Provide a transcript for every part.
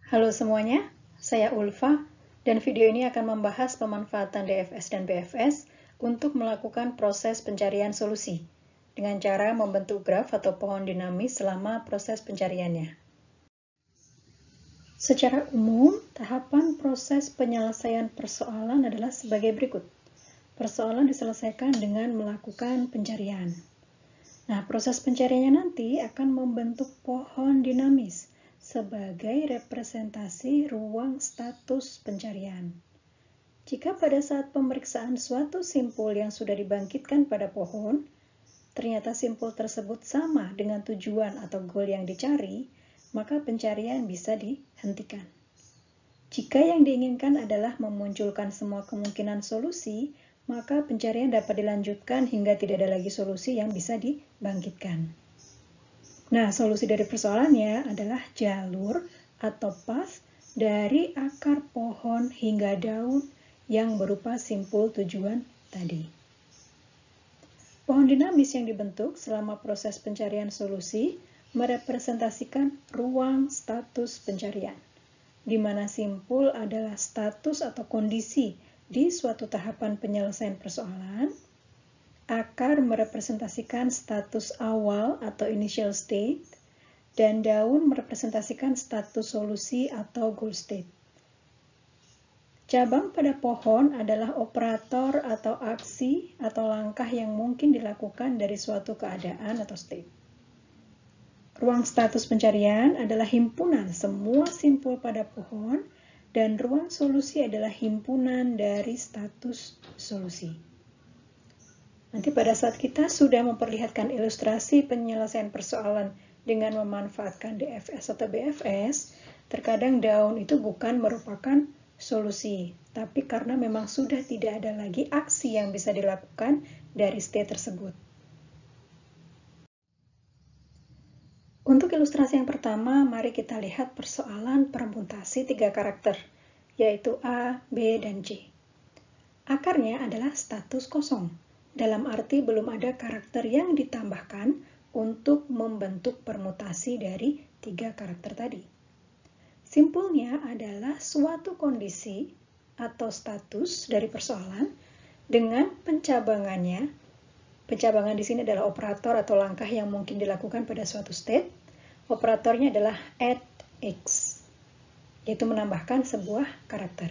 Halo semuanya, saya Ulfa, dan video ini akan membahas pemanfaatan DFS dan BFS untuk melakukan proses pencarian solusi dengan cara membentuk graf atau pohon dinamis selama proses pencariannya. Secara umum, tahapan proses penyelesaian persoalan adalah sebagai berikut. Persoalan diselesaikan dengan melakukan pencarian. Nah, proses pencariannya nanti akan membentuk pohon dinamis sebagai representasi ruang status pencarian. Jika pada saat pemeriksaan suatu simpul yang sudah dibangkitkan pada pohon, ternyata simpul tersebut sama dengan tujuan atau goal yang dicari, maka pencarian bisa dihentikan. Jika yang diinginkan adalah memunculkan semua kemungkinan solusi, maka pencarian dapat dilanjutkan hingga tidak ada lagi solusi yang bisa dibangkitkan. Nah, solusi dari persoalannya adalah jalur atau path dari akar pohon hingga daun yang berupa simpul tujuan tadi. Pohon dinamis yang dibentuk selama proses pencarian solusi merepresentasikan ruang status pencarian, di mana simpul adalah status atau kondisi di suatu tahapan penyelesaian persoalan, akar merepresentasikan status awal atau initial state, dan daun merepresentasikan status solusi atau goal state. Cabang pada pohon adalah operator atau aksi atau langkah yang mungkin dilakukan dari suatu keadaan atau state. Ruang status pencarian adalah himpunan semua simpul pada pohon, dan ruang solusi adalah himpunan dari status solusi. Nanti pada saat kita sudah memperlihatkan ilustrasi penyelesaian persoalan dengan memanfaatkan DFS atau BFS, terkadang daun itu bukan merupakan solusi, tapi karena memang sudah tidak ada lagi aksi yang bisa dilakukan dari state tersebut. Untuk ilustrasi yang pertama, mari kita lihat persoalan permutasi 3 karakter, yaitu A, B, dan C. Akarnya adalah status kosong, dalam arti belum ada karakter yang ditambahkan untuk membentuk permutasi dari 3 karakter tadi. Simpulnya adalah suatu kondisi atau status dari persoalan dengan pencabangannya. Pencabangan di sini adalah operator atau langkah yang mungkin dilakukan pada suatu state. Operatornya adalah add x, yaitu menambahkan sebuah karakter.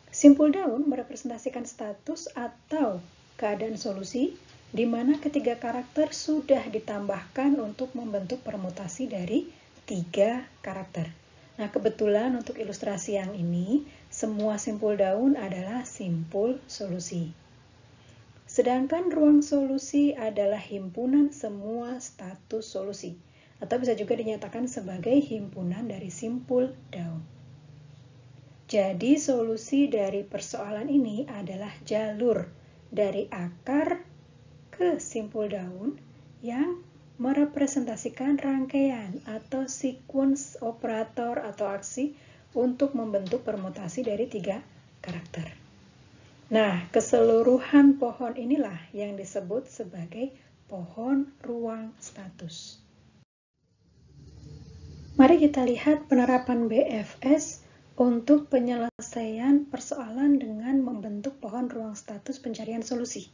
Simpul daun merepresentasikan status atau keadaan solusi, di mana ketiga karakter sudah ditambahkan untuk membentuk permutasi dari 3 karakter. Nah, kebetulan untuk ilustrasi yang ini, semua simpul daun adalah simpul solusi. Sedangkan ruang solusi adalah himpunan semua status solusi, atau bisa juga dinyatakan sebagai himpunan dari simpul daun. Jadi, solusi dari persoalan ini adalah jalur dari akar ke simpul daun yang merepresentasikan rangkaian atau sequence operator atau aksi untuk membentuk permutasi dari 3 karakter. Nah, keseluruhan pohon inilah yang disebut sebagai pohon ruang status. Mari kita lihat penerapan BFS untuk penyelesaian persoalan dengan membentuk pohon ruang status pencarian solusi.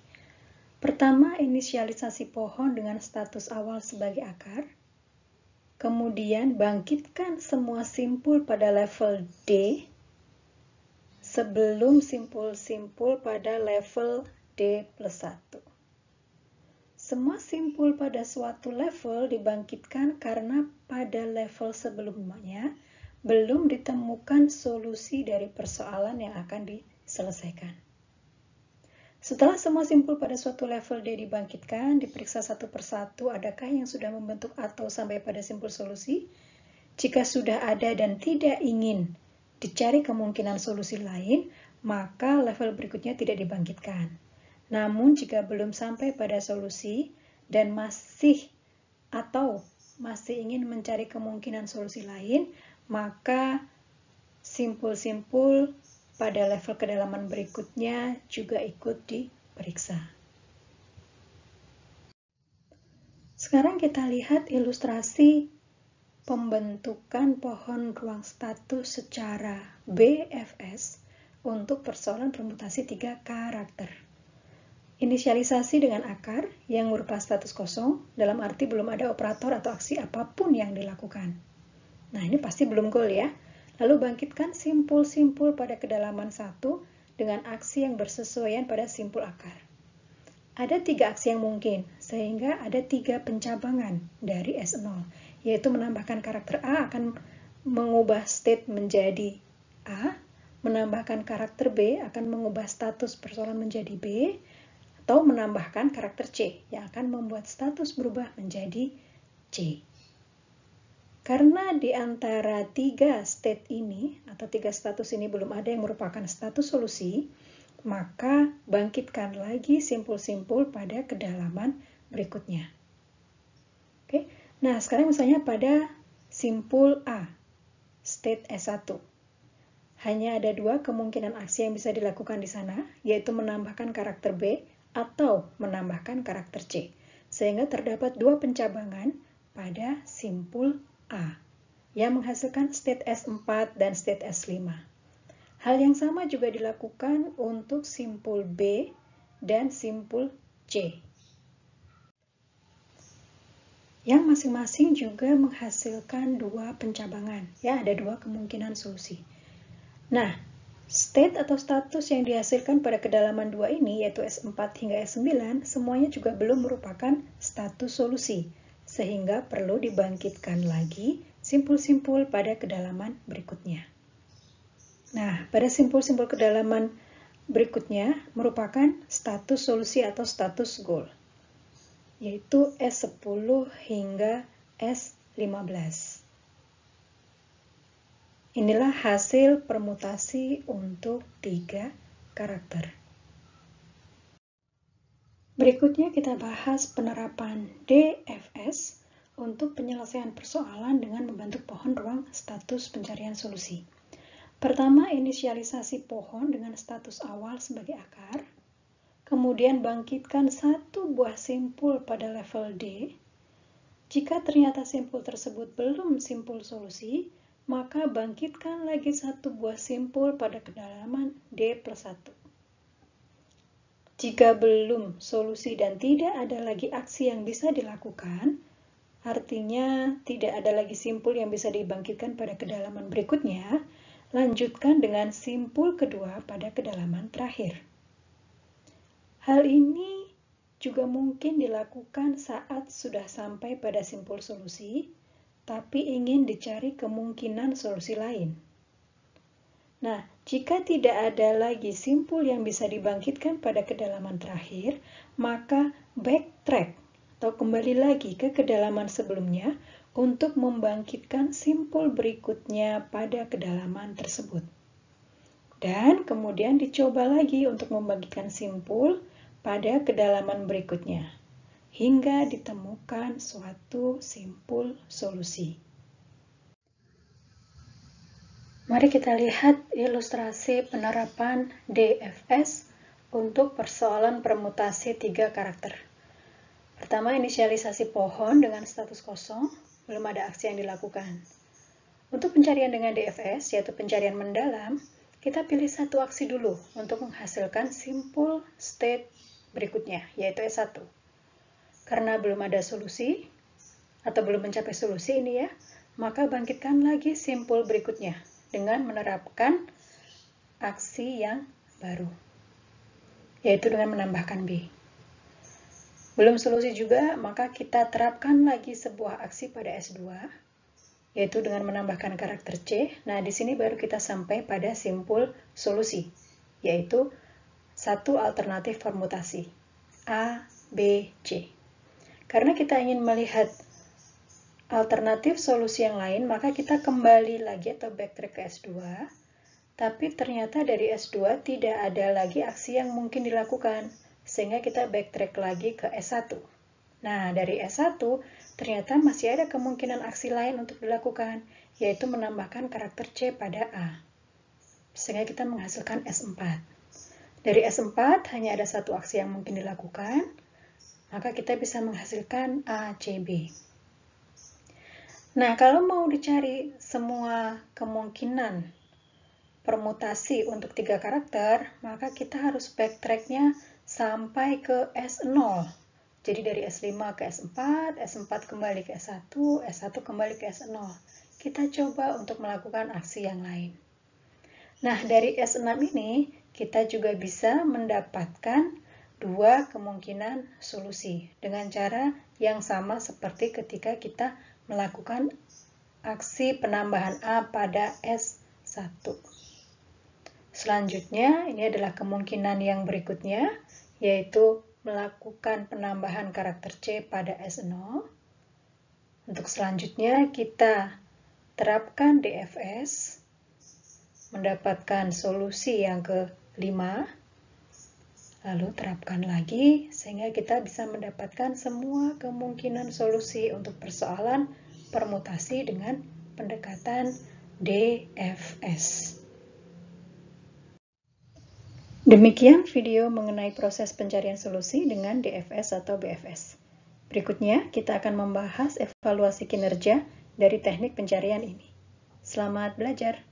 Pertama, inisialisasi pohon dengan status awal sebagai akar. Kemudian, bangkitkan semua simpul pada level D sebelum simpul-simpul pada level D plus 1. Semua simpul pada suatu level dibangkitkan karena pada level sebelumnya belum ditemukan solusi dari persoalan yang akan diselesaikan. Setelah semua simpul pada suatu level D dibangkitkan, diperiksa satu persatu adakah yang sudah membentuk atau sampai pada simpul solusi. Jika sudah ada dan tidak ingin dicari kemungkinan solusi lain, maka level berikutnya tidak dibangkitkan. Namun jika belum sampai pada solusi dan masih ingin mencari kemungkinan solusi lain, maka simpul-simpul pada level kedalaman berikutnya juga ikut diperiksa. Sekarang kita lihat ilustrasi pembentukan pohon ruang status secara BFS untuk persoalan permutasi 3 karakter. Inisialisasi dengan akar yang berupa status kosong, dalam arti belum ada operator atau aksi apapun yang dilakukan. Nah, ini pasti belum goal ya. Lalu bangkitkan simpul-simpul pada kedalaman 1 dengan aksi yang bersesuaian pada simpul akar. Ada 3 aksi yang mungkin, sehingga ada 3 pencabangan dari S0, yaitu menambahkan karakter A akan mengubah state menjadi A, menambahkan karakter B akan mengubah status persoalan menjadi B, atau menambahkan karakter C yang akan membuat status berubah menjadi C. Karena di antara 3 state ini atau 3 status ini belum ada yang merupakan status solusi, maka bangkitkan lagi simpul-simpul pada kedalaman berikutnya. Oke. Nah, sekarang misalnya pada simpul A, state S1. Hanya ada 2 kemungkinan aksi yang bisa dilakukan di sana, yaitu menambahkan karakter B atau menambahkan karakter C. Sehingga terdapat 2 pencabangan pada simpul A yang menghasilkan state S4 dan state S5. Hal yang sama juga dilakukan untuk simpul B dan simpul C, yang masing-masing juga menghasilkan 2 pencabangan. Ya, ada 2 kemungkinan solusi. Nah, state atau status yang dihasilkan pada kedalaman 2 ini, yaitu S4 hingga S9, semuanya juga belum merupakan status solusi, sehingga perlu dibangkitkan lagi simpul-simpul pada kedalaman berikutnya. Nah, pada simpul-simpul kedalaman berikutnya merupakan status solusi atau status goal, yaitu S10 hingga S15. Inilah hasil permutasi untuk 3 karakter. Berikutnya kita bahas penerapan DFS untuk penyelesaian persoalan dengan membentuk pohon ruang status pencarian solusi. Pertama, inisialisasi pohon dengan status awal sebagai akar. Kemudian bangkitkan 1 buah simpul pada level D. Jika ternyata simpul tersebut belum simpul solusi, maka bangkitkan lagi 1 buah simpul pada kedalaman D+1. Jika belum solusi dan tidak ada lagi aksi yang bisa dilakukan, artinya tidak ada lagi simpul yang bisa dibangkitkan pada kedalaman berikutnya, lanjutkan dengan simpul kedua pada kedalaman terakhir. Hal ini juga mungkin dilakukan saat sudah sampai pada simpul solusi, tapi ingin dicari kemungkinan solusi lain. Nah, jika tidak ada lagi simpul yang bisa dibangkitkan pada kedalaman terakhir, maka backtrack atau kembali lagi ke kedalaman sebelumnya untuk membangkitkan simpul berikutnya pada kedalaman tersebut. Dan kemudian dicoba lagi untuk membangkitkan simpul pada kedalaman berikutnya, hingga ditemukan suatu simpul solusi. Mari kita lihat ilustrasi penerapan DFS untuk persoalan permutasi 3 karakter. Pertama, inisialisasi pohon dengan status kosong, belum ada aksi yang dilakukan. Untuk pencarian dengan DFS, yaitu pencarian mendalam, kita pilih 1 aksi dulu untuk menghasilkan simpul state berikutnya, yaitu S1. Karena belum ada solusi, atau belum mencapai solusi ini ya, maka bangkitkan lagi simpul berikutnya dengan menerapkan aksi yang baru, yaitu dengan menambahkan B. Belum solusi juga, maka kita terapkan lagi sebuah aksi pada S2, yaitu dengan menambahkan karakter C. Nah, di sini baru kita sampai pada simpul solusi, yaitu 1 alternatif permutasi, A, B, C. Karena kita ingin melihat alternatif solusi yang lain, maka kita kembali lagi atau backtrack ke S2, tapi ternyata dari S2 tidak ada lagi aksi yang mungkin dilakukan, sehingga kita backtrack lagi ke S1. Nah, dari S1 ternyata masih ada kemungkinan aksi lain untuk dilakukan, yaitu menambahkan karakter C pada A, sehingga kita menghasilkan S4. Dari S4 hanya ada 1 aksi yang mungkin dilakukan, maka kita bisa menghasilkan A, C, B. Nah, kalau mau dicari semua kemungkinan permutasi untuk 3 karakter, maka kita harus backtrack-nya sampai ke S0. Jadi dari S5 ke S4, S4 kembali ke S1, S1 kembali ke S0. Kita coba untuk melakukan aksi yang lain. Nah, dari S6 ini kita juga bisa mendapatkan 2 kemungkinan solusi dengan cara yang sama seperti ketika kita melakukan aksi penambahan A pada S1. Selanjutnya, ini adalah kemungkinan yang berikutnya, yaitu melakukan penambahan karakter C pada S0. Untuk selanjutnya, kita terapkan DFS, mendapatkan solusi yang ke-5, lalu terapkan lagi, sehingga kita bisa mendapatkan semua kemungkinan solusi untuk persoalan permutasi dengan pendekatan DFS. Demikian video mengenai proses pencarian solusi dengan DFS atau BFS. Berikutnya, kita akan membahas evaluasi kinerja dari teknik pencarian ini. Selamat belajar!